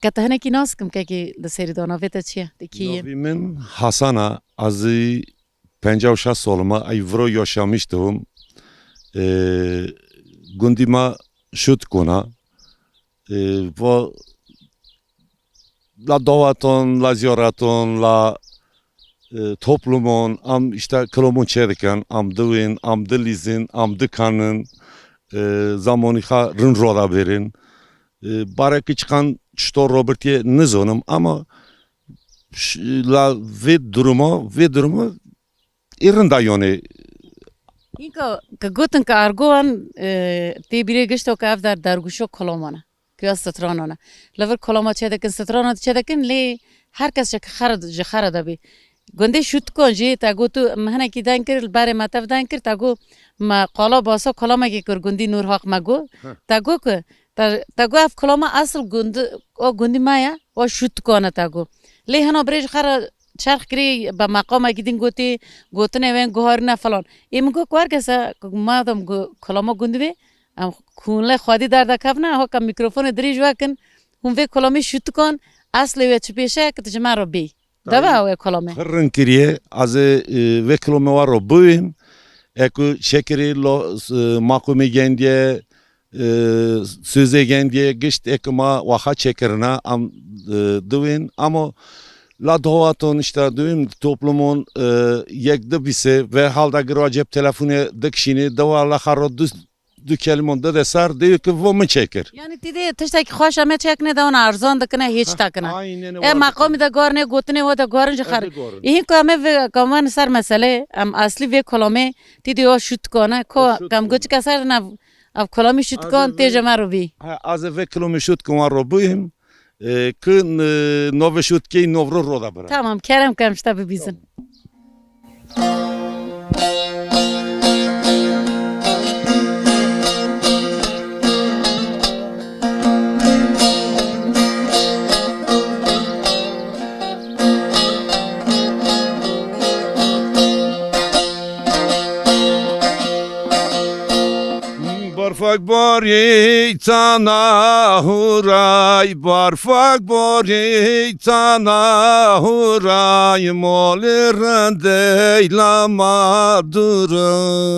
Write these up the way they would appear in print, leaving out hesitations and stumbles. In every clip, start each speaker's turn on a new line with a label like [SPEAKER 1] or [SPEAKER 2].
[SPEAKER 1] Katahane ki naskim ki deseri dona vete çiye dikiye.
[SPEAKER 2] Novimin Hasan'a azı 50 soluma ay vro yaşamıştım. Gundima şut kona. Bu la dovaton, la ziyaraton, la toplumun, am işte kolomun çediken, am dıvın, am dılizin, am dıkanın, zamonika rın roda verin. Baraki çıkan što Robert'ye nizonum ama la ve durumu irında yani.
[SPEAKER 1] Inka ka gutun ka argoan te bire gishto ka avdar dargusho kolomana. Kya satranana. Lever koloma çedekin satrana çedekin le herkes jkhara da bi. Gonde şut konji tago tu mahna ki dankir bare matav dankir tago ma qala basa koloma ki kur gundi nur haq mago tago ku tago af koloma asıl gundi o gundi maya o şut kona tago. Le hano brej khara شرخ کری با مقام گیدین گوتنه وین گوهر نه فلان ایم گو کوار کسا ما دم کلاما گندی ام خونله خودی درد کفنه ها کم میکروفون دریج وکن هم وی کلامی شوت کن اصلی و چپیشه که تجمع رو بی دوا و کلامی
[SPEAKER 2] خرن کریه از وی کلامی وار رو بویم اکو شکری لو ماکومی گندیه سوزه گندیه گشت اکو ما واخا چکرنا ام دوین اما La doğaton işte düğüm toplumun yekde bise ve halda giro cep telefonu dikşini davarla harro dükelmon da desar diyor ki bu mu çeker?
[SPEAKER 1] Yani dedi tişteki hoş ama çekne de ona arzon da kına hiç takına.
[SPEAKER 2] Aynen öyle.
[SPEAKER 1] Makamı da görne gotne o da görünce har. İhin kame ve kaman sar mesele am asli ve kolome dedi o şut kona ko kam göç kasar na av kolome şut kon tecema robi.
[SPEAKER 2] Az ve kolome şut kon robuyum. Că nove șutchei novro roda bra.
[SPEAKER 1] Tamam, Kerem gelmiş tabii bizim.
[SPEAKER 2] Barfak bori tana huray, barfak bori tana huray, molir deylama duray.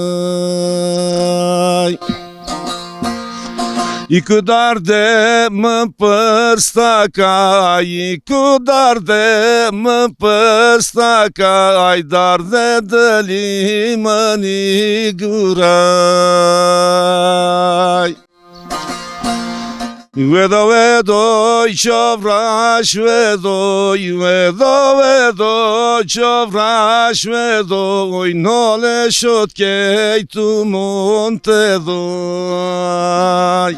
[SPEAKER 2] İku darde mă păstacai, iku darde mă păstacai, darde dăli măni gurai. Vedo, chovraș, vedo, chovraș, vedo, nole șotkei tu monte doi.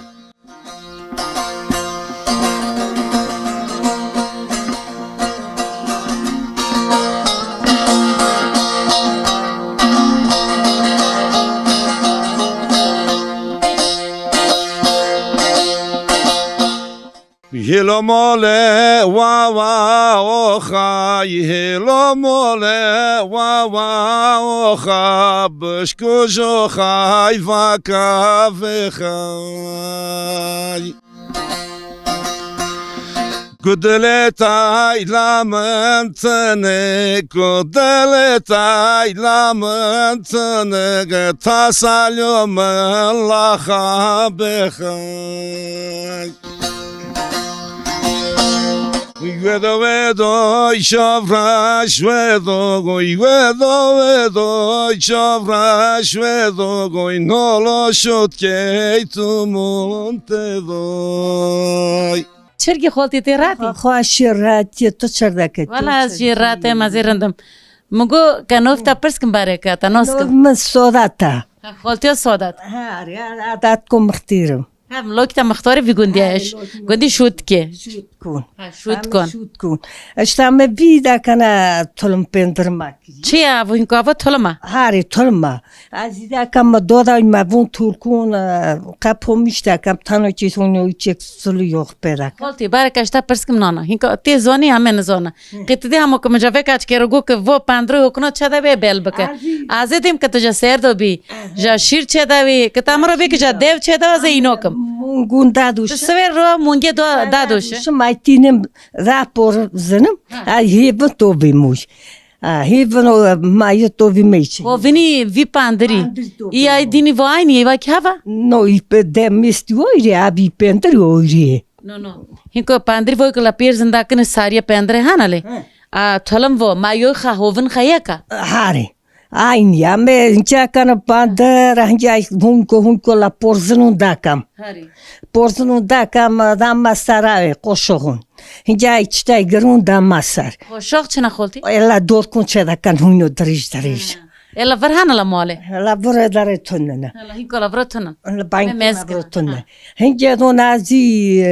[SPEAKER 2] Hilo mole wa wa ocha, hilo mole wa wa ocha, bëshku jochaj vaka vechaj. Kudeletaj la mëntëne, kudeletaj la mëntëne, gëta saljo më laha bechaj. Vedo, chovraș, vedo, chovraș, vedo, nolo șotkei tu monte doi.
[SPEAKER 1] Çergi xolti te rati?
[SPEAKER 3] Xoş rati to çerdake.
[SPEAKER 1] Valla jirate mazirandam. Mugo kanofta perskim bareka tanoskim.
[SPEAKER 3] Min sodata.
[SPEAKER 1] Xolti sodat.
[SPEAKER 3] Ha, adat komxtirim.
[SPEAKER 1] هم لوکتا مختاری وی گندیش گندی شوت که
[SPEAKER 3] شوت کن
[SPEAKER 1] شوت کن
[SPEAKER 3] شوت کن اشتام بیدا کنه تلم پندرمک
[SPEAKER 1] چیه و این کافه تلمه
[SPEAKER 3] هاری تلمه از ایده کم دودا این مبون ترکون قپو میشته کم تنو چیزونی اوچک سلو یوخ پیرک
[SPEAKER 1] خالتی برکشتا پرسکم نانا هینکا تی زانی همه نزانه قیتدی همو که مجاوه کچ که رگو که و پندروی حکنو چه دوی بیل بکه ازیدیم که تو جا سر دو بی جا شیر چه دوی که تامرو بی که جا دیو چه دو از اینو کم
[SPEAKER 3] مونگون دادوش
[SPEAKER 1] سویر رو مونگه دادوشه
[SPEAKER 3] مایتینم راپور زنم هیبن تو بیموش هیبن مای تو بیمیچ
[SPEAKER 1] و وینی وی پاندری ای ای دینی واینی و که وا
[SPEAKER 3] نو ایپ دمیستی ویری ابی پندری ویری
[SPEAKER 1] No. Hinko pandri voi kala pier zanda kene saria pandre hanale. A thalam vo mayo kha hoven khayaka.
[SPEAKER 3] هاری این یا من اینجا کنم پاندر اینجا هون لا پرزنون دکم
[SPEAKER 1] Hari.
[SPEAKER 3] پرزنون دکم دام مسرای قشون اینجا ایچتای گرون دام مسر
[SPEAKER 1] Khoshaq chana kholti.
[SPEAKER 3] الا دور کن چه دکن هونو دریج
[SPEAKER 1] Ela varhana la mole.
[SPEAKER 3] لا بره داره تننه
[SPEAKER 1] Ela hinko la vratana.
[SPEAKER 3] لا باین
[SPEAKER 1] مزگل.
[SPEAKER 3] بره تننه اینجا دون ازی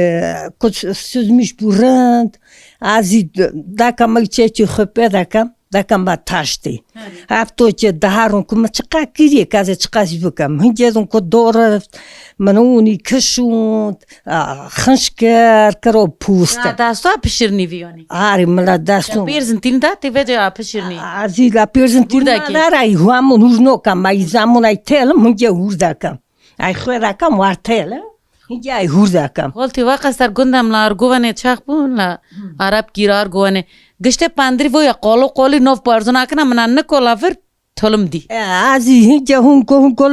[SPEAKER 3] کچ سوزمیش بورند ازی دکم ایچه خپه دکم با تاشتی هفتو چه دهارون کم چقدر کیریه که چقدر بکم هنجه دون که دور منونی کشوند خنشکر کرو پوسته
[SPEAKER 1] Dasto pishirni vioni.
[SPEAKER 3] آری ملا دستون
[SPEAKER 1] Pier zintin da te veje pishirni.
[SPEAKER 3] ازی لا پیرزنتی
[SPEAKER 1] Buradaki.
[SPEAKER 3] نداره همون هرنو کم ای زمان ای تلم هنجه هرده کم ای خواه کم وار تلم هنجه ای هرده کم
[SPEAKER 1] Kholti waqastar gundam la argovane chaqbun la arab girar govane. Gishte pandri vo ya qoli nov parzona kana mananne kolavir thalam di.
[SPEAKER 3] ازی هنجه هون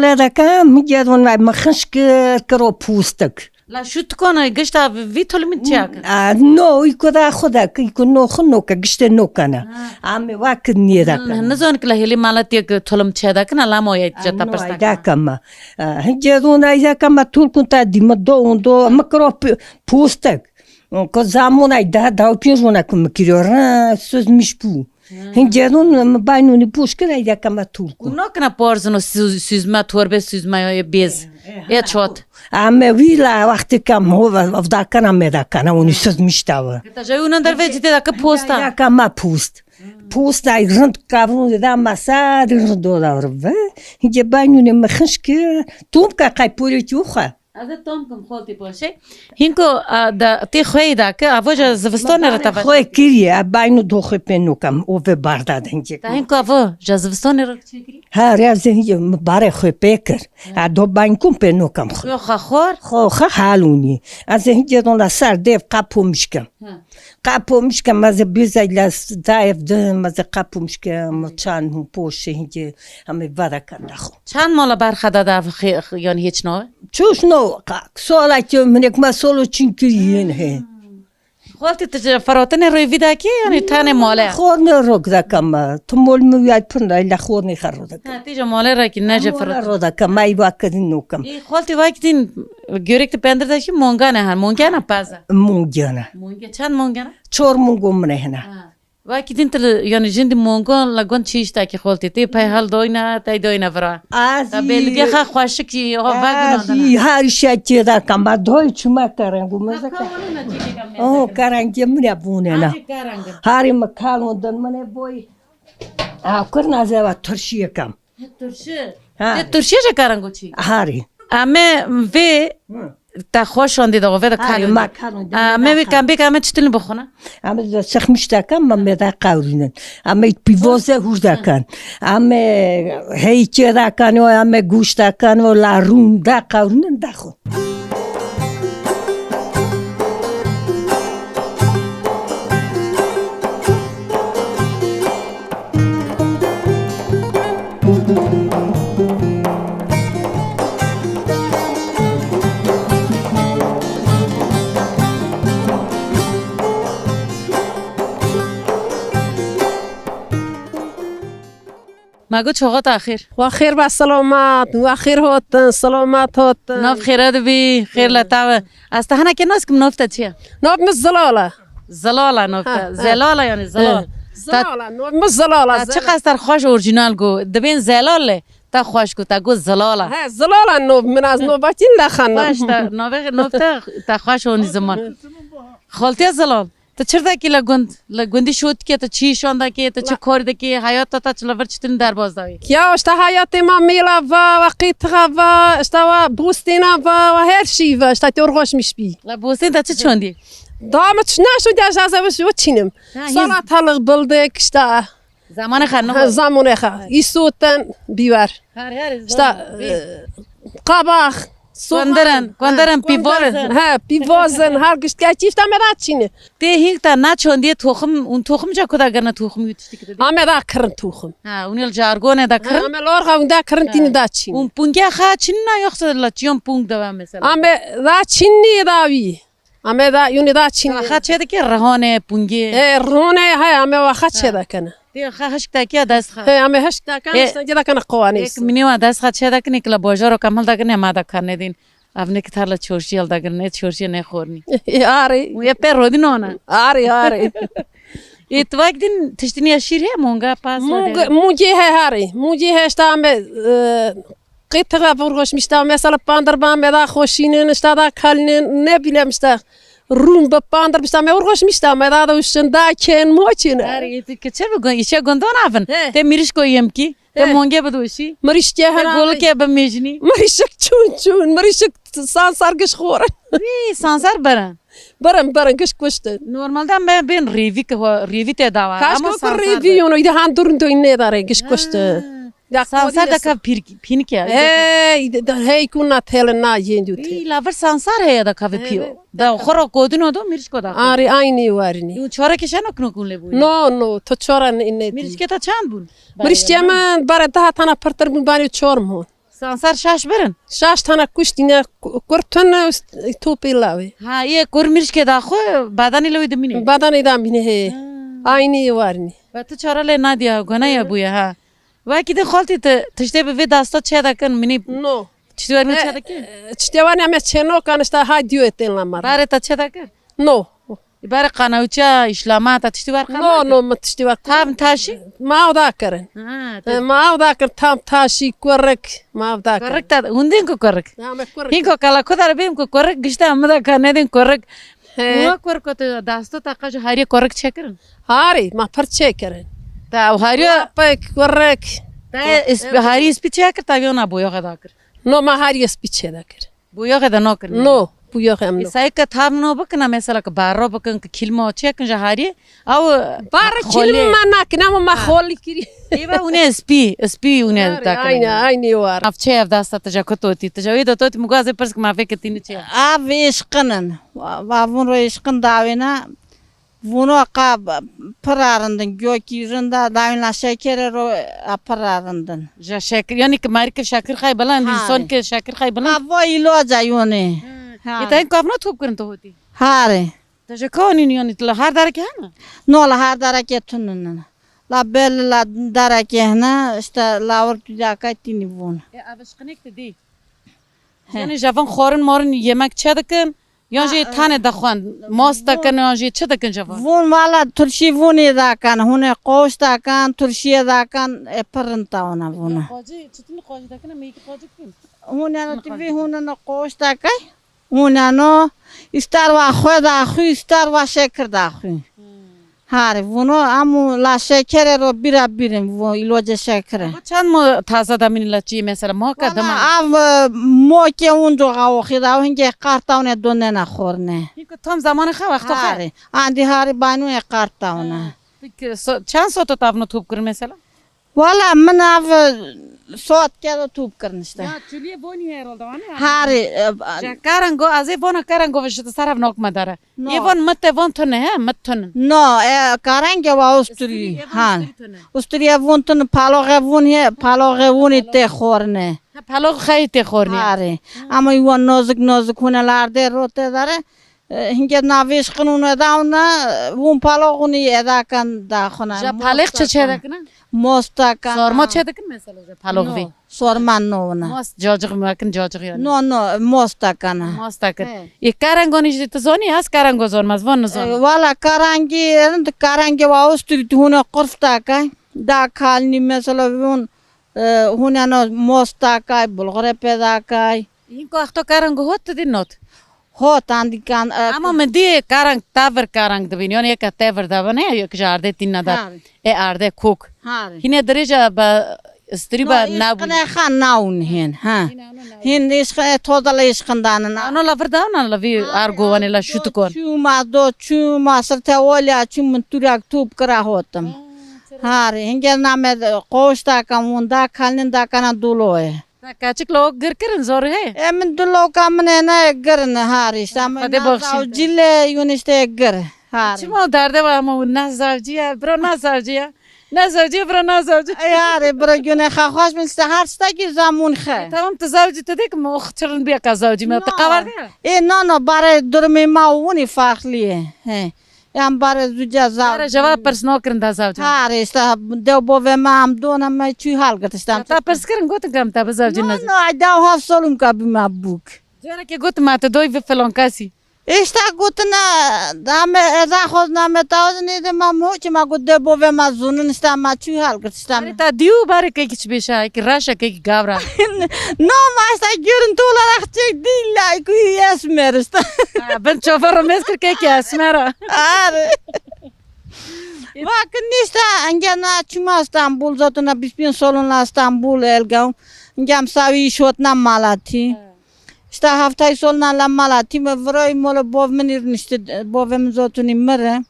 [SPEAKER 3] لیده کم هنجه دون مخنشکر کرو پوستک
[SPEAKER 1] La shut kona gishta vi thalamit chak.
[SPEAKER 3] نو ایکو دا خدا که ایکو نو خنو که گشته نو کنه امی وقت نیده کنه
[SPEAKER 1] Nazon kla heli malat yak thalam chada kana la moya jata
[SPEAKER 3] نو
[SPEAKER 1] pasta.
[SPEAKER 3] ایده کما هنجه دون ایده کما طول کن تا دیمه دو مکرو پوستک که زمان ایده داو پیرونه که مکریو سوز میشپو هنجه دون باینونی پوش که ایده کما طول کن
[SPEAKER 1] Uno kana porzono süzme torbe süzme ya bez. Ya çot.
[SPEAKER 3] امی ویلا وقتی کم هو افدا کنه میده کنه اونی سوز میشتاوه
[SPEAKER 1] Ta jay unan dar vejite da ka posta.
[SPEAKER 3] ایده کما پوست ای رند کارون دا مساد رند دولار و هنجه باینونی مخنش که توم که قای پوری چوخه
[SPEAKER 1] Az tom kom kholti poše. Hinko da ti khoy da ka avoja zvston rata va.
[SPEAKER 3] خواه کریه باینو دوخه پنو کم او به بارداد هنجه
[SPEAKER 1] Ta hinko avo jazvston rata chekri.
[SPEAKER 3] ها ریاض هنجه باره خواه پیکر دو باین کم پنو کم
[SPEAKER 1] Yo khakhor.
[SPEAKER 3] خواه حالونی از هنجه دون سر دیو قپو مشکم قپو مشکم از بیزای لاس دایف دم از قپو مشکم چان هم پوشه هنجه همه باره کنده خو
[SPEAKER 1] Chan mala barkhada da yani hiç no.
[SPEAKER 3] چوش نو سوالا که منک ما سولو چین کریین هی
[SPEAKER 1] Kholti te farotene roy vida ki yani tane mala.
[SPEAKER 3] خور نروک دا کم تو مول میاد پنده ایلا خور نخرو دا
[SPEAKER 1] Ha ti mala ra ki naje farot.
[SPEAKER 3] رو دا کم ای واکدین نو کم
[SPEAKER 1] Kholti vaktin görekte pendirde ki monga ne han monga na paza.
[SPEAKER 3] مونگیانه
[SPEAKER 1] Monga chan monga na.
[SPEAKER 3] چور مونگو منه هنه
[SPEAKER 1] Vaktin tel yani jindi monga lagon chishta ki kholti te pay hal doina tay doina vra. Ta belge kha khosh ki ha vagun
[SPEAKER 3] ازی هر شکی دا کم دوی چما کرنگو مزکا اوه کرنگی منه بونه نه هاری مکالون دن منه بوی کرنا زیوا ترشیه کم
[SPEAKER 1] Turşe karango chi.
[SPEAKER 3] هاری
[SPEAKER 1] Ame ve ta خوش ondi da ve da
[SPEAKER 3] هاری
[SPEAKER 1] kalon.
[SPEAKER 3] مکالون
[SPEAKER 1] Ame ve kambe kame chitlin bokhona.
[SPEAKER 3] اما سخمش دکم من میده قاورینن اما پیوزه هوش دکن اما هیچه دکن و اما گوش دکن و لارون دا قاورینن دخو
[SPEAKER 1] Mago çoğat akhir.
[SPEAKER 4] وخير بالسلامات وخير هوتن سلامات هوتن
[SPEAKER 1] Naf khirad bi khair la tawa. Astahana ke nas kim nafta chiya.
[SPEAKER 4] نوب من الزلالة
[SPEAKER 1] Zalala nafta. Zalala yani zalal.
[SPEAKER 4] زلالة نوب من الزلالة
[SPEAKER 1] Ta çaqastar خوش orijinal go. Debin zalal ta خوش go ta go zalala.
[SPEAKER 4] ها زلالة نوب من از نوبتين دخلنا
[SPEAKER 1] Baş ta nafta ta خوش oni zaman. Khaltiya zalal. Ta çırda ki la gundi şut ki ta çi şonda ki ta çi korda ki hayatta ta çlaver çitin derbazdavi.
[SPEAKER 4] يا اشتا حياتي ما ميلا فا وقيتها فا اشتا بوستينا فا وهير شي فا اشتا تورغوش مش بي
[SPEAKER 1] La bosin ta çi çondi.
[SPEAKER 4] دامت شناشو دي اجازة بس وتشينم صلاة هلغ بلدك اشتا
[SPEAKER 1] Zamanı xanım.
[SPEAKER 4] زامونيخا يسوتن بيوار
[SPEAKER 1] Har har.
[SPEAKER 4] اشتا قاباخ
[SPEAKER 1] Kondaran pivozan.
[SPEAKER 4] Ha, pivozan, her güç geçifte amedat çini.
[SPEAKER 1] Te hink ta na çon diye tohum tohumca koda gana tohum yetiştik dedi.
[SPEAKER 4] Ameda kırın tuhum.
[SPEAKER 1] Ha unil jargone da kırın.
[SPEAKER 4] Amel orga unda kırın tini da çini.
[SPEAKER 1] Punge ha çinna yoksa la çiyon pung da mesela.
[SPEAKER 4] Ame da çini davi. Ame da yuni da çini.
[SPEAKER 1] Ha çede ki rahone punge.
[SPEAKER 4] Rune hay ame vaxa çeda kana.
[SPEAKER 1] Te ha haşkta ki das ha.
[SPEAKER 4] He ame haş da kana işte da kana qavanis.
[SPEAKER 1] Ek miniwa das ha çeda ki nikla bojaro kamal da ne ma da karne din. Avne ki tarla çorşi al da ne çorşi ne khorni.
[SPEAKER 4] Ari.
[SPEAKER 1] Mu ye per rodin ona.
[SPEAKER 4] Ari.
[SPEAKER 1] İtvak din tiştini yaşir he monga pas.
[SPEAKER 4] Muji he hari. Muji he işte ame qıtığa vurgoş işte mesela pandırban meda xoşinin işte da kalnin ne bileyim işte Rum ba pandır işte me vurgoş işte meda da üstünde ken moçin.
[SPEAKER 1] Ari ti keçer bu işe gondon avın. Te miriş koyem ki. Te monge badoşi.
[SPEAKER 4] Marişke
[SPEAKER 1] Te
[SPEAKER 4] her
[SPEAKER 1] gol ke ba mejni.
[SPEAKER 4] marişek çun marişek san sargış xor.
[SPEAKER 1] Wi sansar baran.
[SPEAKER 4] Baran kış kuştu.
[SPEAKER 1] Normalde ben revi te dava.
[SPEAKER 4] Kaç ko review no ide han durun to inne dare kış kuştu.
[SPEAKER 1] Sansar da ka pin ki.
[SPEAKER 4] Hey kunna telen na yendu te.
[SPEAKER 1] Wi laver sansar he da ka piyo. Da khoro kodun odo miriş koda.
[SPEAKER 4] Ari aynı varini.
[SPEAKER 1] Yu chora ke şano kno kunle bu.
[SPEAKER 4] No to çoran inne.
[SPEAKER 1] Miriş ke ta çan bun.
[SPEAKER 4] Marişke men bara daha tana partar bu bani çormu.
[SPEAKER 1] Sansar şaş berin.
[SPEAKER 4] Şaş tana kuştine kurtun topilavi.
[SPEAKER 1] Ha ye kur miriş ke da xo badani lo idmini.
[SPEAKER 4] Badan idam bine he. Aynı varini.
[SPEAKER 1] Ba tu chora le na dia gona ya bu ya ha. Va ki de khalti te tishte be dasta çeda kan mini
[SPEAKER 4] No.
[SPEAKER 1] çtwer mi çeda ki.
[SPEAKER 4] Çtevani ame çeno kanışta ha diyor etten lamar.
[SPEAKER 1] Bare ta çeda kan.
[SPEAKER 4] No.
[SPEAKER 1] Bare qanauça işlama ta tishte var kan.
[SPEAKER 4] No matıştivar.
[SPEAKER 1] Tam taşı.
[SPEAKER 4] Ma da karen.
[SPEAKER 1] Ha.
[SPEAKER 4] Ma da kar tam taşı korrek. Ma da kar.
[SPEAKER 1] Korrekt ta undin ko korrekt.
[SPEAKER 4] Ame korrek.
[SPEAKER 1] Hinko kala kodar bem ko korrekt gişte amda kanedin korrekt.
[SPEAKER 4] He.
[SPEAKER 1] Wa korrekt ta dasta ta kaj hari korrekt çekirin.
[SPEAKER 4] Hari ma parçe karen.
[SPEAKER 1] Ta hari
[SPEAKER 4] Pek korrek.
[SPEAKER 1] ta hari ispi çekir ta yona boya kada kır.
[SPEAKER 4] No ma hari spiçe da kar.
[SPEAKER 1] Boya kada no kır.
[SPEAKER 4] No. Bu yok hem no.
[SPEAKER 1] Sai ka tham no bakna mesela ka barro bakın ki kilmo çekin jahari. Av
[SPEAKER 4] Bara kilma nakna ma kholi kiri.
[SPEAKER 1] Eva une spi une ta
[SPEAKER 4] Aynı var.
[SPEAKER 1] Avçe ev dasta ta jakototi ta javi da tot mugaze pers ma fe ketini çe.
[SPEAKER 5] Av işkının. Vavun işkın davina. Vuno ka pararındın. Gök yüzünde davina şekeri ro pararındın.
[SPEAKER 1] Ja şeker yani ki marika şeker khay balan insan ke şeker khay balan.
[SPEAKER 5] Avo iloca yoni.
[SPEAKER 1] Ita in kafna thup kርን to hoti.
[SPEAKER 5] Hari.
[SPEAKER 1] Ta je koni yani la har dar ke ha.
[SPEAKER 5] Nola har darake tunun. La bel la darake na işte la ortuya katini vun.
[SPEAKER 1] Avşqnik te di. Yani javan khorin morin yemek çedakin. Yani tane da xwan mosta kan yani çedakin javan.
[SPEAKER 5] Vun valla turşi vuni da kan. Hune qoş da kan. Turşiye da kan. Pırınta ona vunu.
[SPEAKER 1] Qoji çitini qoji da kan meki qoji kim.
[SPEAKER 5] Hune no tivi hune no qoş da kay. Hune no istar va xwe da xu istar va şeker da xu. Hari vuno amu la şekere ro bira birim vu iloca şekere.
[SPEAKER 1] Çan mı taza da min la çi mesela muhakkak da
[SPEAKER 5] Av moke undu gawo khida hinge qartawne donena khorne.
[SPEAKER 1] Hinko tam zamanı kha vaqto kha.
[SPEAKER 5] Hari andi hari banu e qartawne.
[SPEAKER 1] Çan soto tavno thup kır mesela.
[SPEAKER 5] Wala min av soat keda tup karnışta.
[SPEAKER 1] Ya çuliye boni herhalde vani.
[SPEAKER 5] Hari
[SPEAKER 1] Karango azı vona karango vişte saraf nokma dara. Yevon mitte von tone he mitte.
[SPEAKER 5] no karange wa usturi han. Usturi vuntun paloge vun he paloge vun ite khorne.
[SPEAKER 1] Palo khayte khorni.
[SPEAKER 5] Hari ama yuvan nozik hunelarda rote dare. Hinge naviş qınuna dauna vun paloguni edakan da khona.
[SPEAKER 1] Ja palıq çeçedakna.
[SPEAKER 5] Mostakan.
[SPEAKER 1] Sorma çedakin mesela ja palıq vi.
[SPEAKER 5] Sorman no ona.
[SPEAKER 1] Most jojig makin jojig yani.
[SPEAKER 5] No mostakan.
[SPEAKER 1] Mostakin. Karango nişte tazoni as karango zormaz von zon.
[SPEAKER 5] Valla karangi wa usturi hune qurftaka. Da kalni mesela vun hune no mostaka bulgare pedaka.
[SPEAKER 1] Hinko ahto karango hot din not.
[SPEAKER 5] Hot andikan.
[SPEAKER 1] Ama men di karang taver karang da bin yani ek taver da bane ek jarde tinna da. Arde cook.
[SPEAKER 5] Hari.
[SPEAKER 1] Hine dereja ba striba nabu.
[SPEAKER 5] Ne khan naun hin ha. Hin iska todala iskandan na.
[SPEAKER 1] Ano la verdad la vi argo vane la shutukon.
[SPEAKER 5] Chuma sarte olya chum turak tup kara hotam. Hari hinge name qoşta kamunda kalnin da kana duloy.
[SPEAKER 1] Kaçık lo gırkırın zor he.
[SPEAKER 5] Emin duloka mene na gırın hari. Sama
[SPEAKER 1] Hadi bak şimdi.
[SPEAKER 5] zavcile yuniste gır. Hari.
[SPEAKER 1] Çim o derde var ama bu nazavcıya, bro nazavcıya. Nazavcıya, bro nazavcı.
[SPEAKER 5] Hari bura güne xaxaş min her staki zamun xe.
[SPEAKER 1] Tamam tazavcı dedik mi? O çırın bir kazavcı mı? Kavar değil mi?
[SPEAKER 5] No bare durmi ma uni farklı. He. Yan bare zuca zav.
[SPEAKER 1] Ara cevap persno kırın tazavcı.
[SPEAKER 5] Hari sta de bove ma am dona ma çuy halgat istam.
[SPEAKER 1] Ta perskırın gotun kam ta bazavcı
[SPEAKER 5] No
[SPEAKER 1] naz.
[SPEAKER 5] no ay da haf solum ka bi ma buk.
[SPEAKER 1] Jara ki gotum ata doy ve felon kasi.
[SPEAKER 5] İşte gutuna dame rahoz name tavz ne de ma moç ma gut de bove ma zunun istam ma çuy halgat istam.
[SPEAKER 1] Ta diu bare kek hiç beşa ki raşa kek gavra.
[SPEAKER 5] No ma sta görüntü olarak çek değil la ku esmer ista.
[SPEAKER 1] Ben çofarım meskir kek ya smera.
[SPEAKER 5] Are. Bakın işte angena çuma İstanbul zatına bispin solunla İstanbul elgam. Ngam savi şotna malati. İşte haftayı soluna la malati me vroi molo bovmenir işte bovem zotuni mere.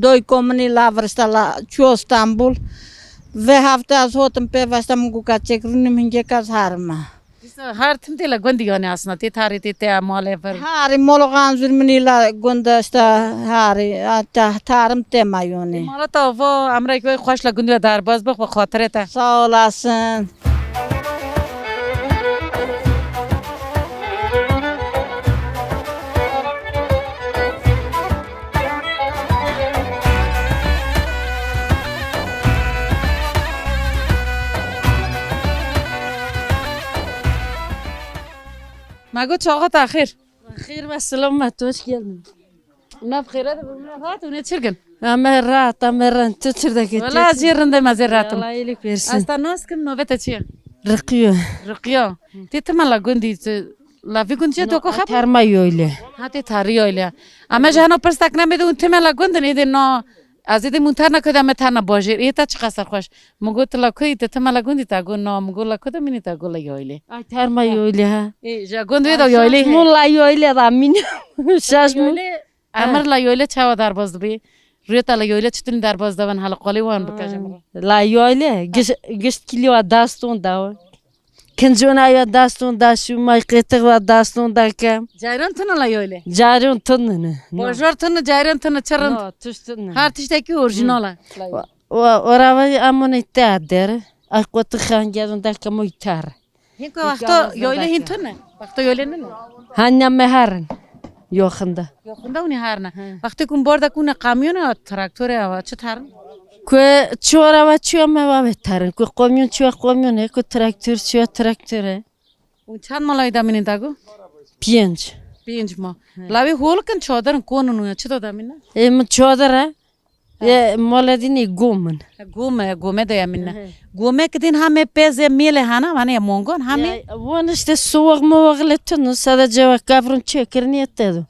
[SPEAKER 5] Doi komuni la vrsta la çu İstanbul. Ve hafta zotum pe vasta mungu kaçek runim hinge kaz harma.
[SPEAKER 1] Her timde la gondi yani aslında te tari te mole ver.
[SPEAKER 5] Hari molo ganzur mini la gonda işte hari ata tarım tema yoni.
[SPEAKER 1] Mala ta vo Amerika'yı hoşla gondi darbaz bak ve xatıre ta.
[SPEAKER 5] Sağ olasın.
[SPEAKER 1] Mago çağa ta xir.
[SPEAKER 4] Hayır ve selamet, hoş geldin.
[SPEAKER 1] Ne bxire de bu rahat ne çirkin.
[SPEAKER 4] Ama rahat, ama rahat. Tütürdeki.
[SPEAKER 1] Valla zirinde mazeratım.
[SPEAKER 4] Allah iyilik versin.
[SPEAKER 1] Asta nas kim nöbet çiye.
[SPEAKER 4] Rıkıyor.
[SPEAKER 1] Rıkıyor. Te tamala gondi la vi gondi to ko khab.
[SPEAKER 4] Termayı öyle.
[SPEAKER 1] Ha te tari öyle. Ama jano perstak na me de un temala gondi ne de no. Azide muntarna kada me tarna bojir. Eta çıkasar hoş. Mugo tla koy te tamala gondi ta go no mugo la koda mini ta go la öyle.
[SPEAKER 4] Ay termayı öyle ha.
[SPEAKER 1] Ja gondi da öyle.
[SPEAKER 4] Mulla öyle da min. Şaşmı.
[SPEAKER 1] Amar la öyle çava darbazdı bi. Rüyata la öyle çıtın darbazdı ben hala qali wan bakacağım.
[SPEAKER 4] La öyle. Gist kilo dastun da. Kenjona ya dastun da şu may qetir ve dastun da kam.
[SPEAKER 1] Cayran tına la öyle.
[SPEAKER 4] Jarun tununu.
[SPEAKER 1] Bojor tına cayran tına çarın.
[SPEAKER 4] No, tuştun.
[SPEAKER 1] Her tişteki orijinala.
[SPEAKER 4] Orava amone der. Akot khan gelun da kamu itar.
[SPEAKER 1] Hinko vakto öyle hintına. Vakto öyle ne?
[SPEAKER 4] Hanna meharın. Yoxunda.
[SPEAKER 1] Yoxunda uni harna. Vakti kun borda kuna kamyona traktore ava çıtarın.
[SPEAKER 4] Ku çorava çöme va vetarın. Ku komyon çö komyon ku traktör çö traktör.
[SPEAKER 1] Un çan malay da minin dagu.
[SPEAKER 4] Pięć.
[SPEAKER 1] Pięć mo. Lavi holkan çodarın konunu çıto da minna.
[SPEAKER 4] Em çodara. Moladini gumen.
[SPEAKER 1] Gume da ya minna. Gume kedin hame peze mele hana mane mongon hame.
[SPEAKER 4] Won işte soğuk muğletun sadece va kavrun çekirini yetedu.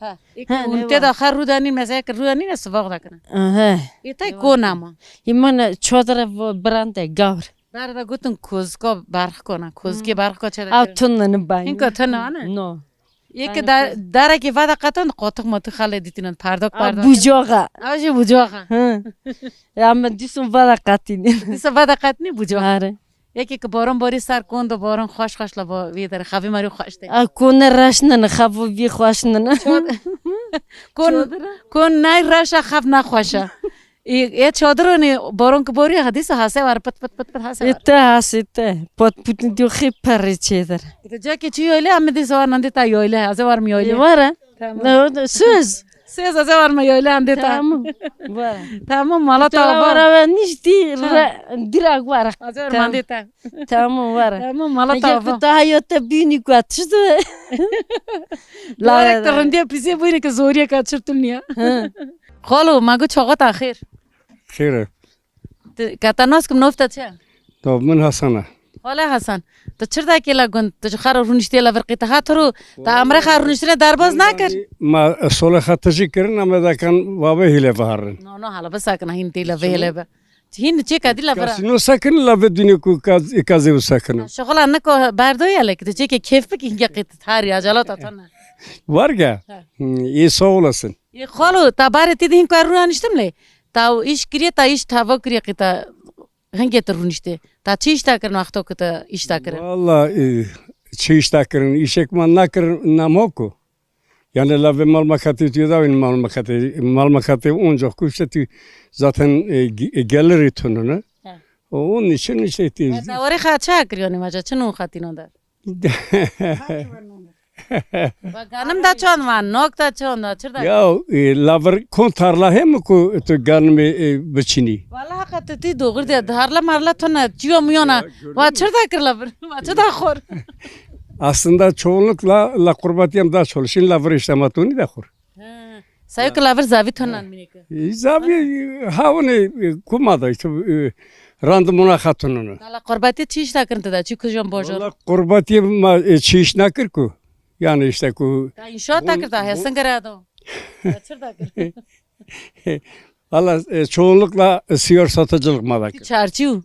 [SPEAKER 1] Unte da kharudani mesela rudani ne sıvak da kana.
[SPEAKER 4] Aha.
[SPEAKER 1] İtay konama.
[SPEAKER 4] İman çodara brande gavr.
[SPEAKER 1] Barda gutun kuzko barх kona. Kuzki barх ko çada.
[SPEAKER 4] Atunun bay.
[SPEAKER 1] Hinko tana ana.
[SPEAKER 4] No.
[SPEAKER 1] Yeke dara ki vada qatan qotuq motu khale ditinan pardok pardok.
[SPEAKER 4] Bujoga.
[SPEAKER 1] Aji bujoga.
[SPEAKER 4] Ama disun vada katini.
[SPEAKER 1] Disa vada qatni bujoga.
[SPEAKER 4] Are.
[SPEAKER 1] Yeke ki boron bori sar kondo boron xoş xoşla bo vidar xavi mari xoşte.
[SPEAKER 4] Akune rashnan khavu vi khoshnan.
[SPEAKER 1] Kon nay rasha xav na xoşa. E çadırını boron ki bori hadisa hase var pat pat pat pat hase var.
[SPEAKER 4] Ite hasite. Pot putin diyor ki parçedir.
[SPEAKER 1] İşte ki çiğ öyle ama disa var nandi ta öyle hase var mı öyle.
[SPEAKER 4] Var ha? Ne söz.
[SPEAKER 1] Ses hase var mı öyle andi ta.
[SPEAKER 4] Tamam. Var.
[SPEAKER 1] Tamam mala ta
[SPEAKER 4] Var
[SPEAKER 1] var.
[SPEAKER 4] var nişti dirag var.
[SPEAKER 1] Hase var mandi ta.
[SPEAKER 4] Tamam var.
[SPEAKER 1] Tamam mala ta var.
[SPEAKER 4] Ya da hayatta bini kaçtı.
[SPEAKER 1] La rektorun diye pisi bu ne ki zoriye kaçırtın ya. Xalo magu çoğat axir.
[SPEAKER 6] خیره
[SPEAKER 1] Katanos kim nofta çe.
[SPEAKER 6] تو من حسنه
[SPEAKER 1] Hala Hasan. Ta çırda ki la gun ta xara runişte la verqita hatru ta amra xara runişte darbaz nakar.
[SPEAKER 6] ما صلح خطجی کردن اما دا کن وابه هیله بهارن
[SPEAKER 1] No no hala basakna hinti la vele ba. Hin çe kadi la vera.
[SPEAKER 6] کاسینو سکن لا بدونی کو کازی و سکن
[SPEAKER 1] Şoğla anne ko bardo ya la ki çe ki keyf ki hinga qit thari ajalat atana.
[SPEAKER 6] وارگه iyi sağ olasın
[SPEAKER 1] Xalo ta bare ti din ko runiştim le. Ta iş kiriye ta iş tava kiriye qita هنگی ترونیشته تا چی اشتا کرن وقتا که تا اشتا کرن
[SPEAKER 6] Valla çi işta kirin, işek man nakirin namoku. Yani la ve malmakati diyor da malmakati onca kuşta zaten gelir itununu. Onun için işte
[SPEAKER 1] دواره خواه چه کریانی مجا چه نون خطینو در و گانم دا چون و نوک دا چون دا چرا
[SPEAKER 6] ya laver kontarla hem ku tu ganme biçini.
[SPEAKER 1] والا حقیقت تی دوغر دی دهارلا مرلا تو نه چیو میونا و چرا کرلا بر و چرا خور
[SPEAKER 6] Aslında çoğunlukla la kurbatiyem daha çalışın laver işlematuni da kur.
[SPEAKER 1] سایو که لاور زاوی تو نان مینه که
[SPEAKER 6] Zabi havuni kumada işte randımuna hatununu.
[SPEAKER 1] دالا قرباتی چی اشتا کرن تا چی کجام باجور
[SPEAKER 6] Valla kurbatiyem çiş nakır ku. Yani işte ku
[SPEAKER 1] تا انشاء تا کرتا هستن کرا دو چرا کر
[SPEAKER 6] valla çoğunlukla siyor satıcılık malak.
[SPEAKER 1] چارچیو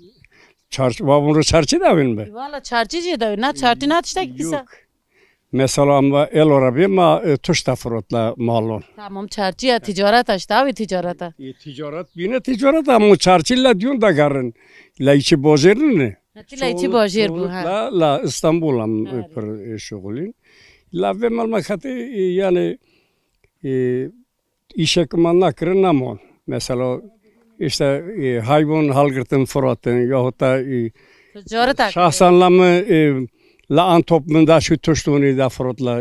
[SPEAKER 6] Çarşı, babamın çarşı da benim be.
[SPEAKER 1] والا چارچی جی دو نه چارچی نه تشتا کیسا
[SPEAKER 6] Yok. Mesela ama el arabi ma tuşta frotla malon.
[SPEAKER 1] تمام چارچی یا تجارت اشتا و تجارت
[SPEAKER 6] Ticaret yine ticaret ama çarşıyla diyorsun da garın. La içi bozerin ne?
[SPEAKER 1] نتیلا چی باجیر بو ها
[SPEAKER 6] La İstanbul'am per şugulin. La ve malmakati yani işe kumanna kırın namon. Mesela işte hayvan halgırtın fırlatın yahut da
[SPEAKER 1] تجارت
[SPEAKER 6] şahsanla mı la an toplumunda şu tuştuğunu da fırlatla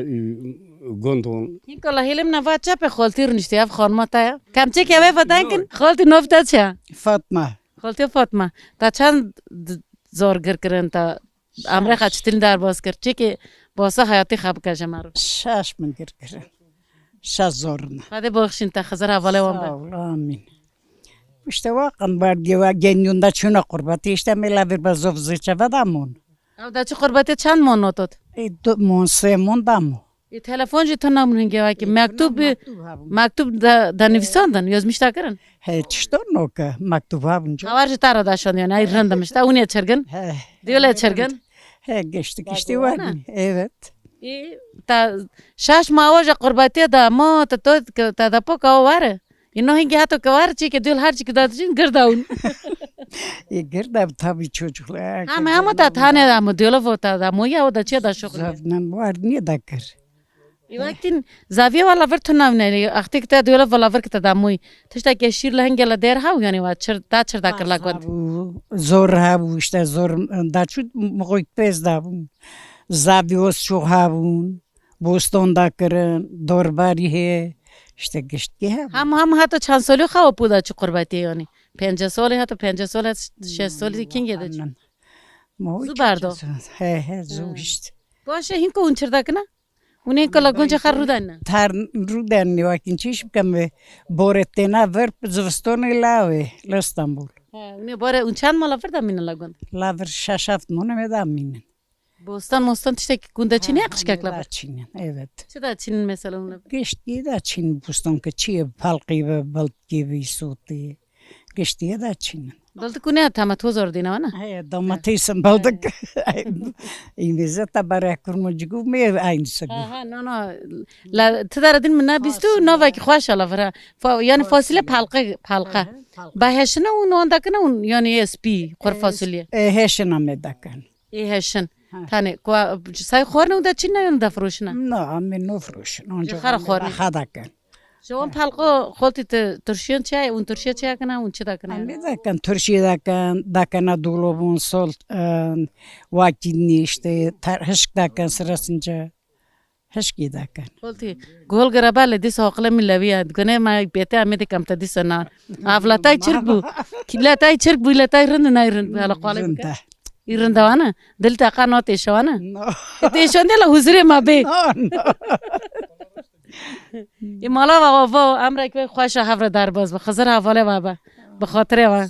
[SPEAKER 6] gondun.
[SPEAKER 1] این کلا هیلم نوات چه به خالتی رنشته اف خانم تا کم چه که به فتن کن خالتی نفت چه
[SPEAKER 3] Fatma.
[SPEAKER 1] خالتی فاطمه تا چند زارگر کرن تا امر خچتین در باز کرد چه که باسه حیاتی خب کجا مرو
[SPEAKER 3] Şaş mı girgirin? Şaş zoruna.
[SPEAKER 1] بعد بخشین تا خزر حواله وام
[SPEAKER 3] Sağ ol, amin. İşte vakın var diye genyunda çuna kurbati işte melaver bazov zıçava damon.
[SPEAKER 1] او دا چه قربتی چند مانو تود
[SPEAKER 3] Monsemon damo.
[SPEAKER 1] ای تلفن جی تو نمونن گه که مکتوب دا نویساندن yazmışta کرن
[SPEAKER 3] Hiç işte noka maktub havunca.
[SPEAKER 1] خبر جی تارا داشتن yani ay randmışta اونیه çergin
[SPEAKER 3] He,
[SPEAKER 1] دیوله çergin
[SPEAKER 3] he geçtik işte var mı? Evet.
[SPEAKER 1] تا شاش ماوجه قربتی دا ما تا دا پو کا واره اینو هنگی هاتو کار چی که دل هر چی که دادشین گرداون
[SPEAKER 3] Girdem tabii çocuklar.
[SPEAKER 1] همه تا تانه دا مو دیوله و تا دا مو یا و دا چه دا شغل
[SPEAKER 3] Zavnan var niye dakar?
[SPEAKER 1] ای وقتی زاویه والا ور تو نام نه اختی که تا دیوله والا ور که تا موی تشتا که شیر لهنگلا در هاو یعنی وا چر دا کرلا گوند
[SPEAKER 3] Zor havu işte zor da çut moy pez da bu. Zavios şu havun. Boston da kırın dorbari he. İşte geçti ha.
[SPEAKER 1] هم حتی چند سالی خواه بوده چه قربتی یعنی 50 سالی حتی 50 سال 6 سالی کینگه ده چه زو بردو
[SPEAKER 3] He he zor işte.
[SPEAKER 1] باشه هین که اون چرده کنه اون این که لگونچه خر رو دن
[SPEAKER 3] Tar rudenni vakin çişim kame boretena ver zvstone lave l'Istanbul.
[SPEAKER 1] اون باره اون چند مالا فرده مینه لگون
[SPEAKER 3] Laver şaşaft monu me da minen.
[SPEAKER 1] بوستان مستان تشته که گونده چی نه اقش که لبر
[SPEAKER 3] Çinin evet.
[SPEAKER 1] چه دا چین مثلا اون
[SPEAKER 3] Geçti da Çin bustan ki çiğ palqi ve balt gibi suti. Geçti da Çin.
[SPEAKER 1] دلت کنه تامه تو زور دینه ونه
[SPEAKER 3] He domatesin baldık. İngilizce tabara kurmucuk me aynısı.
[SPEAKER 1] ها نه نه لا تدار دین من بیستو نو وکی خوش الله فره یعنی فاصله پلقه بهشنه اون اون دکنه اون یعنی اسپی قر فاصله
[SPEAKER 3] Heşin amedakan.
[SPEAKER 1] ای هشن تانه کو سای خورنه اون دا چین نه اون دا فروشنه
[SPEAKER 3] No amen no fruş. Onca
[SPEAKER 1] Khara khorni.
[SPEAKER 3] hadakan.
[SPEAKER 1] شوام پلقه خالتی ترشیان چه اون ترشیه چه کنه اون چه دا کنه
[SPEAKER 3] Amedakan Türkiye'dakan dolabın sol vakitini işte hışkdakan sırasınca hışkidakan.
[SPEAKER 1] خالتی گول گربال دیس حقله میلویاد کنه ما بیته امیده کم تا دیس نه افلاتای چرک بو کلاتای چرک بو لاتای رند نه رند حالا قاله
[SPEAKER 3] Zında.
[SPEAKER 1] ایران دوانه دل تا قانات ایشوانه
[SPEAKER 3] No.
[SPEAKER 1] ایشون دل حضور ما به
[SPEAKER 3] No.
[SPEAKER 1] این مالا و امر که خوش حفر در باز بخزر حواله و به خاطر و